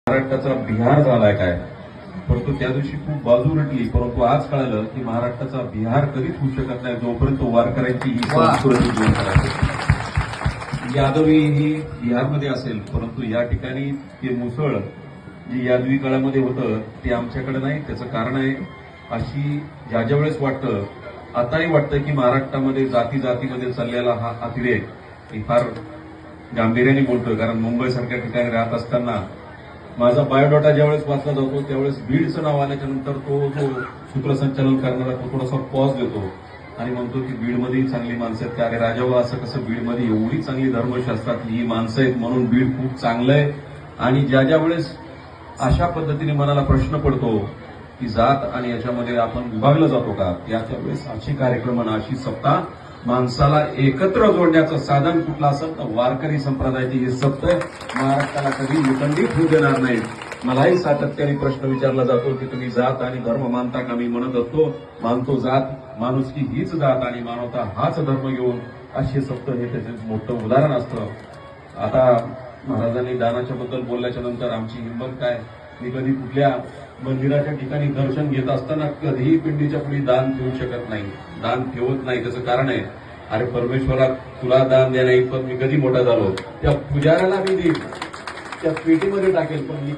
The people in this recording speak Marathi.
महाराष्ट्राचा बिहार झालाय काय, परंतु त्या दिवशी खूप बाजू रटली. परंतु आज कळालं की महाराष्ट्राचा बिहार कधीच होऊ शकत नाही जोपर्यंत वारकऱ्यांची ही संस्कृती दूर करायची. यादवी ही बिहारमध्ये असेल, परंतु या ठिकाणी ते मुसळ जे यादवी काळामध्ये होतं ते आमच्याकडे नाही. त्याचं कारण आहे अशी ज्या वेळेस वाटतं, आताही वाटतं की महाराष्ट्रामध्ये जाती जातीमध्ये चाललेला हा अतिरेक मी फार गांभीर्याने बोलतोय. कारण मुंबईसारख्या ठिकाणी राहत असताना माझा बायोडाटा ज्यावेळेस वाचला जातो त्यावेळेस बीडचं नाव आल्याच्या नंतर तो जो सूत्रसंचालन करणारा तो थोडासा पॉज देतो आणि म्हणतो की बीडमध्येही चांगली माणसं आहेत. अरे राजावा, असं कसं बीडमध्ये एवढी चांगली धर्मशास्त्रातली ही माणसं आहेत म्हणून बीड खूप चांगलं आहे. आणि ज्या वेळेस अशा पद्धतीने मनाला प्रश्न पडतो की जात आणि याच्यामध्ये आपण विभागलं जातो का, त्याच्या वेळेस अशी कार्यक्रम आणि अशी सप्ताह माणसाला एकत्र जोडण्याचं साधन कुठलं असेल तर वारकरी संप्रदायाची ही सप्ताह महाराष्ट्राला कधी विखंडित होऊ देणार नाही. मलाही सातत्याने प्रश्न विचारला जातो की तुम्ही जात आणि धर्म मानता का. मी म्हणत असतो मानतो जात, माणुसकी हीच जात आणि मानवता हाच धर्म घेऊन अशी सप्ताह हे त्याचं मोठं उदाहरण असतं. आता महाराजांनी दानाच्या बद्दल बोलल्याच्या नंतर आमची हिंमत काय, मी कधी कुठल्या मंदिराच्या ठिकाणी दर्शन घेत असताना कधीही पिंडीच्या पुढे दान ठेवू शकत नाही, दान ठेवत नाही. त्याचं कारण आहे, अरे परमेश्वरा तुला दान देण्या इतपत मी कधी मोठा झालो, त्या पुजाऱ्याला मी देईन, त्या पेटीमध्ये टाकेल, पण मी